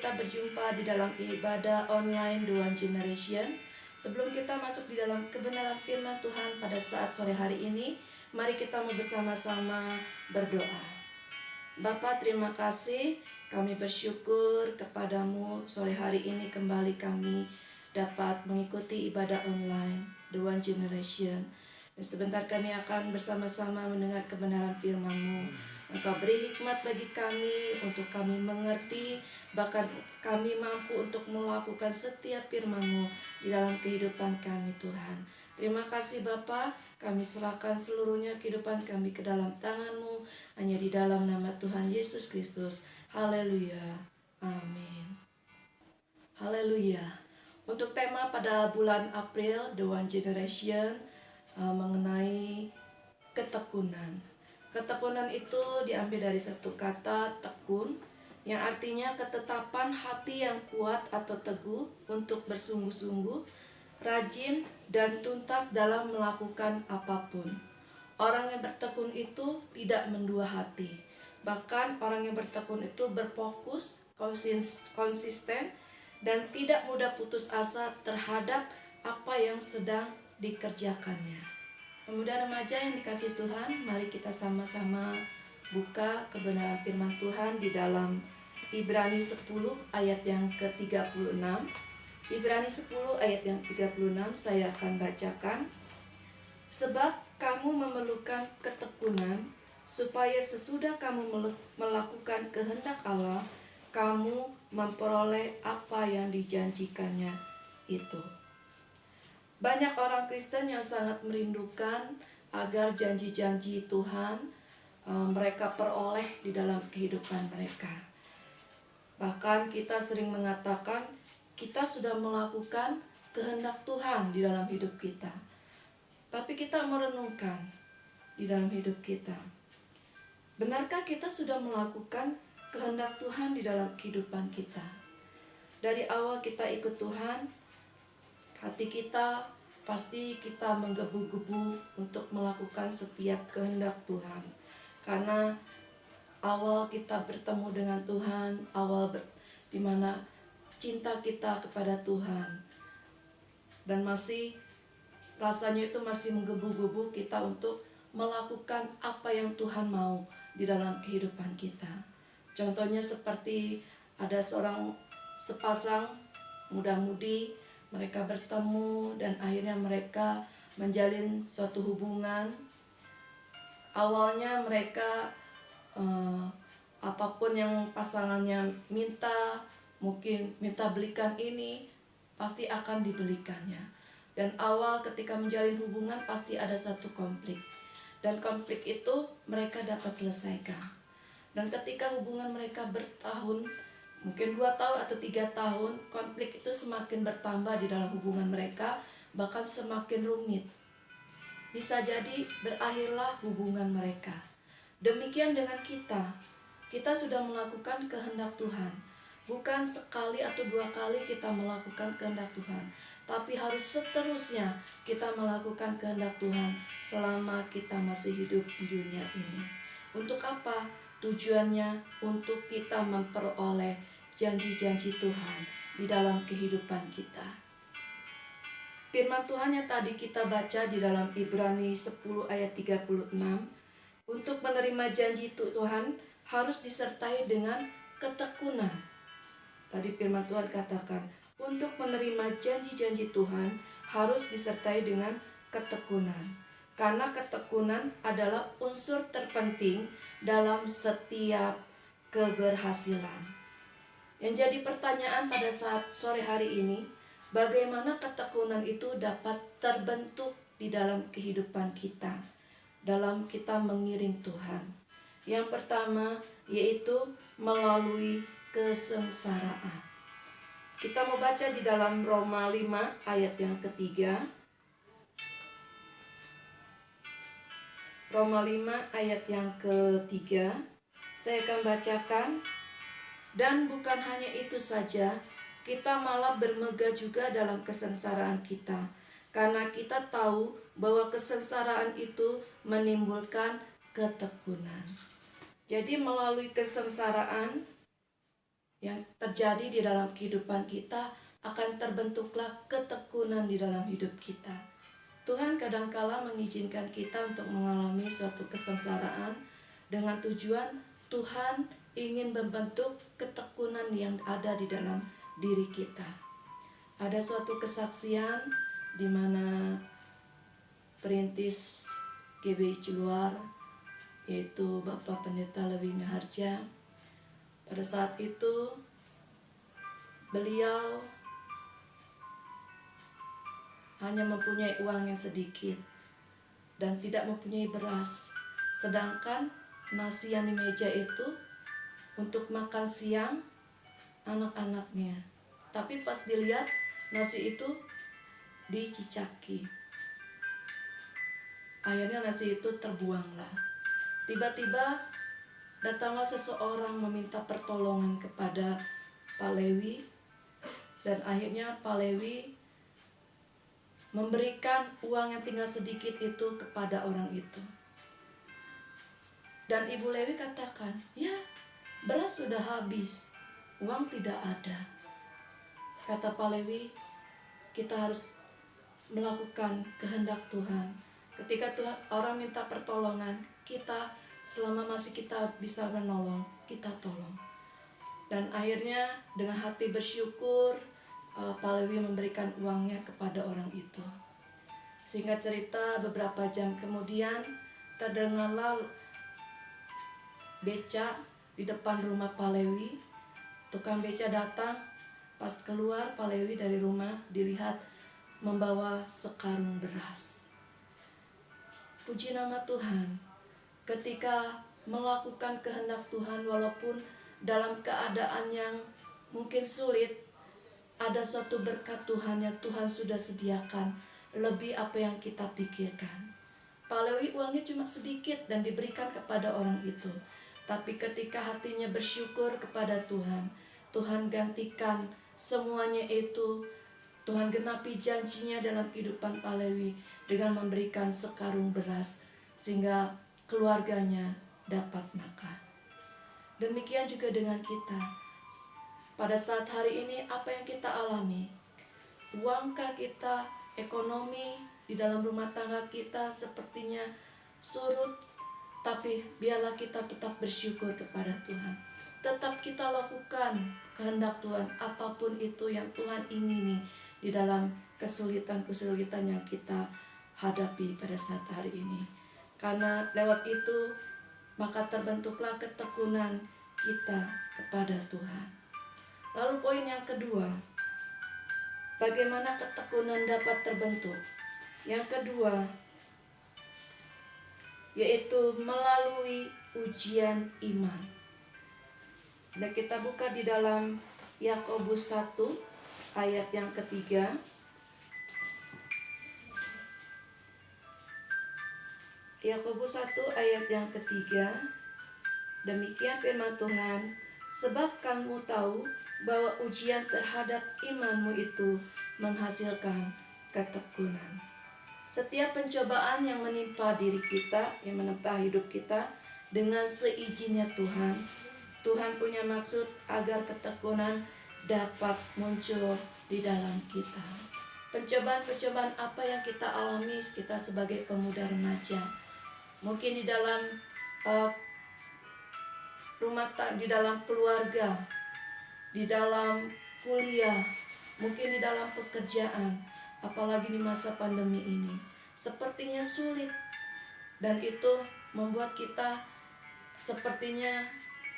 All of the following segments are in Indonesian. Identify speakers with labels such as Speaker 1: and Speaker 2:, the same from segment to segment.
Speaker 1: kita berjumpa di dalam ibadah online The One Generation. Sebelum kita masuk di dalam kebenaran firman Tuhan pada saat sore hari ini, mari kita mau bersama-sama berdoa. Bapa, terima kasih, kami bersyukur kepadamu sore hari ini kembali kami dapat mengikuti ibadah online The One Generation. Dan sebentar kami akan bersama-sama mendengar kebenaran firman-Mu. Engkau beri hikmat bagi kami untuk kami mengerti, bahkan kami mampu untuk melakukan setiap firman-Mu di dalam kehidupan kami, Tuhan. Terima kasih Bapa, kami serahkan seluruhnya kehidupan kami ke dalam tangan-Mu, hanya di dalam nama Tuhan Yesus Kristus. Haleluya, amin. Haleluya. Untuk tema pada bulan April The One Generation mengenai ketekunan. Ketekunan itu diambil dari satu kata tekun, yang artinya ketetapan hati yang kuat atau teguh untuk bersungguh-sungguh, rajin dan tuntas dalam melakukan apapun. Orang yang bertekun itu tidak mendua hati. Bahkan orang yang bertekun itu berfokus, konsisten, dan tidak mudah putus asa terhadap apa yang sedang dikerjakannya. Pemuda remaja yang dikasihi Tuhan, mari kita sama-sama buka kebenaran firman Tuhan di dalam Ibrani 10 ayat yang ke-36. Ibrani 10 ayat yang 36 saya akan bacakan. Sebab kamu memerlukan ketekunan, supaya sesudah kamu melakukan kehendak Allah, kamu memperoleh apa yang dijanjikannya itu. Banyak orang Kristen yang sangat merindukan agar janji-janji Tuhan mereka peroleh di dalam kehidupan mereka. Bahkan kita sering mengatakan kita sudah melakukan kehendak Tuhan di dalam hidup kita. Tapi kita merenungkan di dalam hidup kita. Benarkah kita sudah melakukan kehendak Tuhan di dalam kehidupan kita? Dari awal kita ikut Tuhan, hati kita pasti kita menggebu-gebu untuk melakukan setiap kehendak Tuhan. Karena awal kita bertemu dengan Tuhan, di mana cinta kita kepada Tuhan. Dan rasanya itu masih menggebu-gebu kita untuk melakukan apa yang Tuhan mau di dalam kehidupan kita. Contohnya seperti ada sepasang muda-mudi, mereka bertemu dan akhirnya mereka menjalin suatu hubungan. Awalnya mereka apapun yang pasangannya minta, mungkin minta belikan ini, pasti akan dibelikannya. Dan awal ketika menjalin hubungan pasti ada satu konflik. Dan konflik itu mereka dapat selesaikan. Dan ketika hubungan mereka bertahun, mungkin 2 tahun atau 3 tahun, konflik itu semakin bertambah di dalam hubungan mereka, bahkan semakin rumit. Bisa jadi berakhirlah hubungan mereka. Demikian dengan kita. Kita sudah melakukan kehendak Tuhan. Bukan sekali atau 2 kali kita melakukan kehendak Tuhan, tapi harus seterusnya kita melakukan kehendak Tuhan selama kita masih hidup di dunia ini. Untuk apa? Tujuannya untuk kita memperoleh janji-janji Tuhan di dalam kehidupan kita. Firman Tuhan yang tadi kita baca di dalam Ibrani 10 ayat 36, untuk menerima janji Tuhan harus disertai dengan ketekunan. Tadi firman Tuhan katakan, untuk menerima janji-janji Tuhan harus disertai dengan ketekunan. Karena ketekunan adalah unsur terpenting dalam setiap keberhasilan. Yang jadi pertanyaan pada saat sore hari ini, bagaimana ketekunan itu dapat terbentuk di dalam kehidupan kita, dalam kita mengiring Tuhan. Yang pertama yaitu melalui kesengsaraan. Kita mau baca di dalam Roma 5 ayat yang ketiga. Roma 5 ayat yang ketiga, saya akan bacakan. Dan bukan hanya itu saja, kita malah bermegah juga dalam kesengsaraan kita, karena kita tahu bahwa kesengsaraan itu menimbulkan ketekunan. Jadi melalui kesengsaraan yang terjadi di dalam kehidupan kita, akan terbentuklah ketekunan di dalam hidup kita. Tuhan kadangkala mengizinkan kita untuk mengalami suatu kesengsaraan dengan tujuan Tuhan ingin membentuk ketekunan yang ada di dalam diri kita. Ada suatu kesaksian di mana perintis GBI Ciluar, yaitu Bapak Pendeta Lewi Miharja. Pada saat itu beliau hanya mempunyai uang yang sedikit dan tidak mempunyai beras. Sedangkan nasi yang di meja itu untuk makan siang anak-anaknya. Tapi pas dilihat nasi itu dicicaki. Akhirnya nasi itu terbuanglah. Tiba-tiba datanglah seseorang meminta pertolongan kepada Pak Lewi, dan akhirnya Pak Lewi memberikan uang yang tinggal sedikit itu kepada orang itu. Dan Ibu Lewi katakan, ya beras sudah habis, uang tidak ada. Kata Pak Lewi, kita harus melakukan kehendak Tuhan. Ketika Tuhan orang minta pertolongan, kita selama masih kita bisa menolong, kita tolong. Dan akhirnya dengan hati bersyukur, Pak Lewi memberikan uangnya kepada orang itu. Singkat cerita, beberapa jam kemudian terdengarlah beca di depan rumah Pak Lewi. Tukang beca datang, pas keluar Pak Lewi dari rumah dilihat membawa sekarung beras. Puji nama Tuhan, ketika melakukan kehendak Tuhan walaupun dalam keadaan yang mungkin sulit, ada suatu berkat Tuhan yang Tuhan sudah sediakan lebih apa yang kita pikirkan. Pak Lewi uangnya cuma sedikit dan diberikan kepada orang itu. Tapi ketika hatinya bersyukur kepada Tuhan, Tuhan gantikan semuanya itu. Tuhan genapi janjinya dalam kehidupan Pak Lewi dengan memberikan sekarung beras sehingga keluarganya dapat makan. Demikian juga dengan kita. Pada saat hari ini apa yang kita alami? Uangkah kita, ekonomi di dalam rumah tangga kita sepertinya surut, tapi biarlah kita tetap bersyukur kepada Tuhan. Tetap kita lakukan kehendak Tuhan, apapun itu yang Tuhan ingini di dalam kesulitan-kesulitan yang kita hadapi pada saat hari ini. Karena lewat itu maka terbentuklah ketekunan kita kepada Tuhan. Lalu poin yang kedua, bagaimana ketekunan dapat terbentuk? Yang kedua, yaitu melalui ujian iman. Dan kita buka di dalam Yakobus 1 ayat yang ketiga. Yakobus 1 ayat yang ketiga. Demikian firman Tuhan, sebab kamu tahu bahwa ujian terhadap imanmu itu menghasilkan ketekunan. Setiap pencobaan yang menimpa diri kita, yang menimpa hidup kita, dengan seizinnya Tuhan, Tuhan punya maksud agar ketekunan dapat muncul di dalam kita. Pencobaan-pencobaan apa yang kita alami kita sebagai pemuda remaja? Mungkin di dalam di dalam keluarga, di dalam kuliah, mungkin di dalam pekerjaan, apalagi di masa pandemi ini, sepertinya sulit. Dan itu membuat kita sepertinya,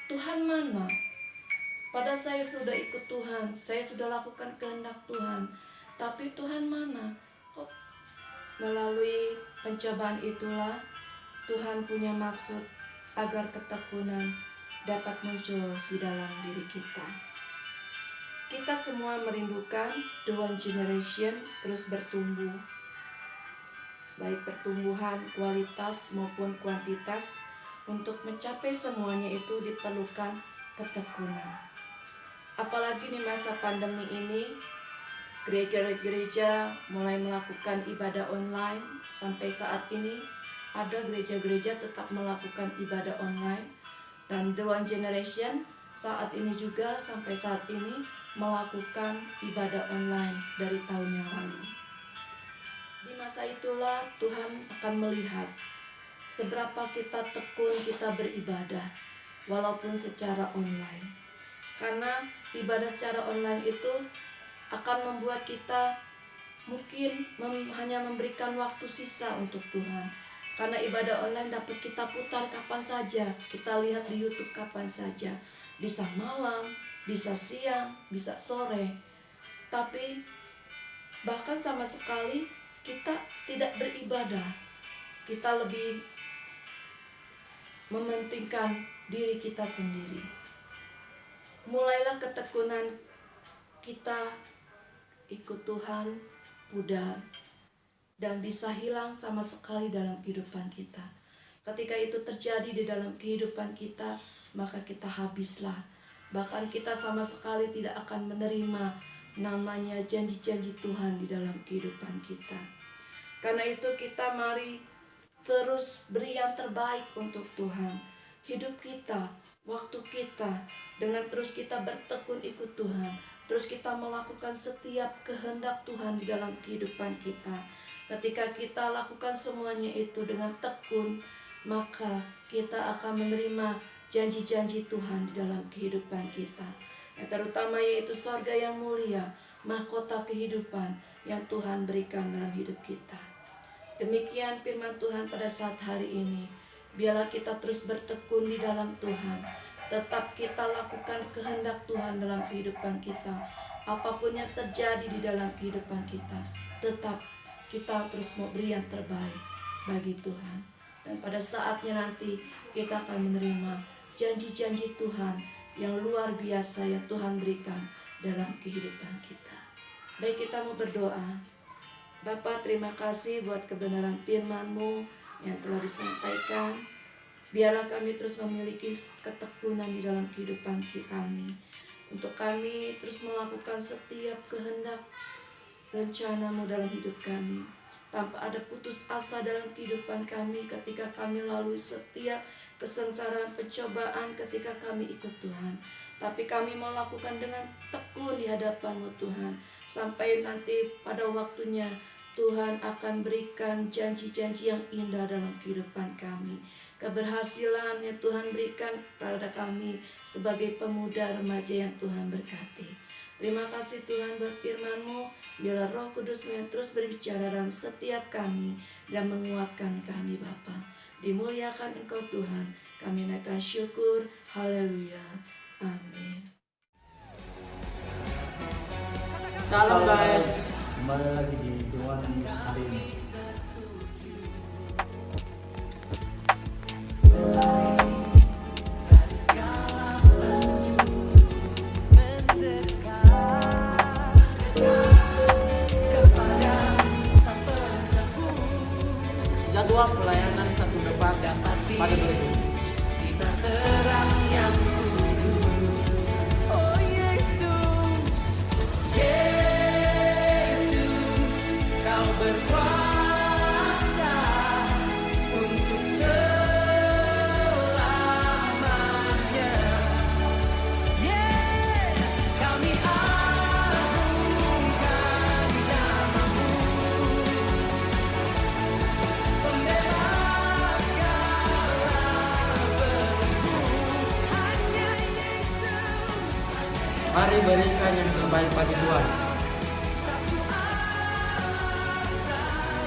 Speaker 1: Tuhan mana? Pada saya sudah ikut Tuhan, saya sudah lakukan kehendak Tuhan, tapi Tuhan mana? Melalui pencobaan itulah Tuhan punya maksud agar ketekunan dapat muncul di dalam diri kita. Kita semua merindukan The One Generation terus bertumbuh, baik pertumbuhan kualitas maupun kuantitas. Untuk mencapai semuanya itu diperlukan ketekunan. Apalagi di masa pandemi ini, gereja-gereja mulai melakukan ibadah online. Sampai saat ini ada gereja-gereja tetap melakukan ibadah online. Dan The One Generation saat ini juga sampai saat ini melakukan ibadah online dari tahun yang lalu. Di masa itulah Tuhan akan melihat seberapa kita tekun kita beribadah walaupun secara online. Karena ibadah secara online itu akan membuat kita mungkin hanya memberikan waktu sisa untuk Tuhan. Karena ibadah online dapat kita putar kapan saja, kita lihat di YouTube kapan saja, bisa malam, bisa siang, bisa sore. Tapi bahkan sama sekali kita tidak beribadah. Kita lebih mementingkan diri kita sendiri. Mulailah ketekunan kita ikut Tuhan pudar dan bisa hilang sama sekali dalam kehidupan kita. Ketika itu terjadi di dalam kehidupan kita, maka kita habislah. Bahkan kita sama sekali tidak akan menerima namanya janji-janji Tuhan di dalam kehidupan kita. Karena itu kita mari terus beri yang terbaik untuk Tuhan. Hidup kita, waktu kita, dengan terus kita bertekun ikut Tuhan, terus kita melakukan setiap kehendak Tuhan di dalam kehidupan kita. Ketika kita lakukan semuanya itu dengan tekun, maka kita akan menerima janji-janji Tuhan di dalam kehidupan kita. Yang terutama yaitu sorga yang mulia, mahkota kehidupan yang Tuhan berikan dalam hidup kita. Demikian firman Tuhan pada saat hari ini. Biarlah kita terus bertekun di dalam Tuhan. Tetap kita lakukan kehendak Tuhan dalam kehidupan kita. Apapun yang terjadi di dalam kehidupan kita, tetap kita terus mau beri yang terbaik bagi Tuhan. Dan pada saatnya nanti kita akan menerima janji-janji Tuhan yang luar biasa yang Tuhan berikan dalam kehidupan kita. Baik, kita mau berdoa. Bapa, terima kasih buat kebenaran firman-Mu yang telah disampaikan. Biarlah kami terus memiliki ketekunan di dalam kehidupan kami. Untuk kami terus melakukan setiap kehendak rencana-Mu dalam hidup kami. Tanpa ada putus asa dalam kehidupan kami ketika kami lalui setiap kesengsaraan, pencobaan ketika kami ikut Tuhan. Tapi kami melakukan dengan tekun di hadapan-Mu Tuhan. Sampai nanti pada waktunya Tuhan akan berikan janji-janji yang indah dalam kehidupan kami. Keberhasilan yang Tuhan berikan kepada kami sebagai pemuda remaja yang Tuhan berkati. Terima kasih Tuhan buat firman-Mu. Biarlah Roh Kudus-Mu yang terus berbicara dalam setiap kami dan menguatkan kami Bapa. Dimuliakan Engkau Tuhan. Kami naikkan syukur. Haleluya. Amin.
Speaker 2: Salam guys, kembali lagi di Doa News hari ini. Jadwal pelayanan satu depan pada berikut.
Speaker 3: Berkuasa untuk selamanya. Kami agungkan nama-Mu, pembebas segala belenggu, hanya Yesus.
Speaker 2: Mari berikan yang terbaik bagi Tuhan.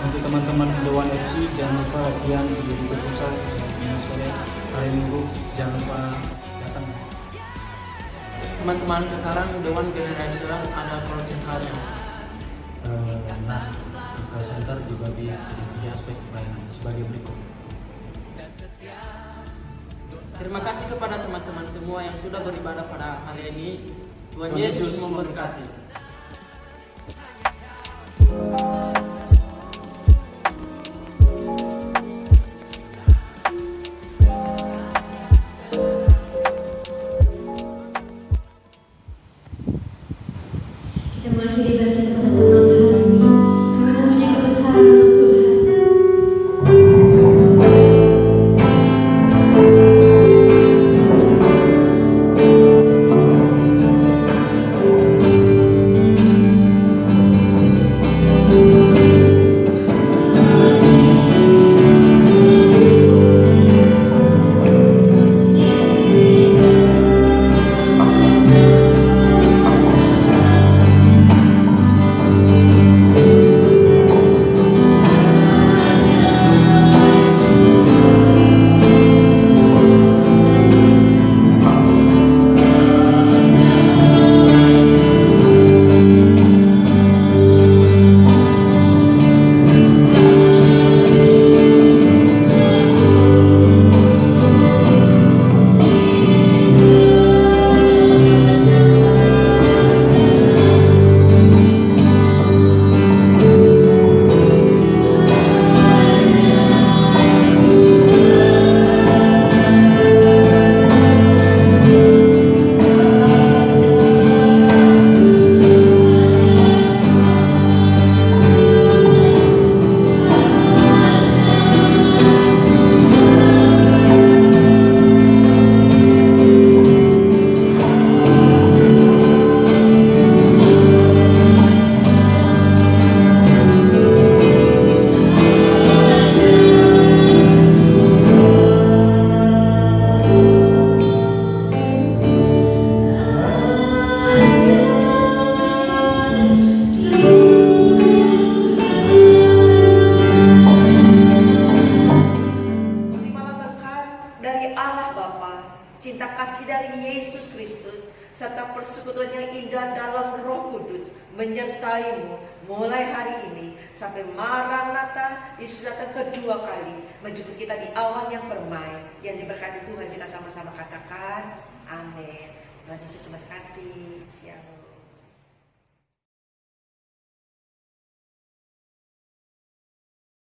Speaker 2: Untuk teman-teman Dewan FC, jangan lupa latihan di Liga Pusat sore hari Minggu, jangan lupa datang. Teman-teman, sekarang Dewan Generasional ada closing harian. Kita center dibagi jadi 3 aspek pelayanan sebagai berikut. Terima kasih kepada teman-teman semua yang sudah beribadah pada hari ini. Tuhan Yesus memberkati.
Speaker 4: Kita mengakhiri ibadah kita pada saat malam hari ini. Kami memuji kebesaran nama Tuhan.
Speaker 5: cinta kasih dari Yesus Kristus, serta persekutuan yang indah dalam Roh Kudus menyertaimu mulai hari ini sampai Maranatha, Yesus datang kedua kali menjemput kita di awan yang permai. Yang diberkati Tuhan, kita sama-sama katakan amin. Tuhan Yesus memberkati. Shalom.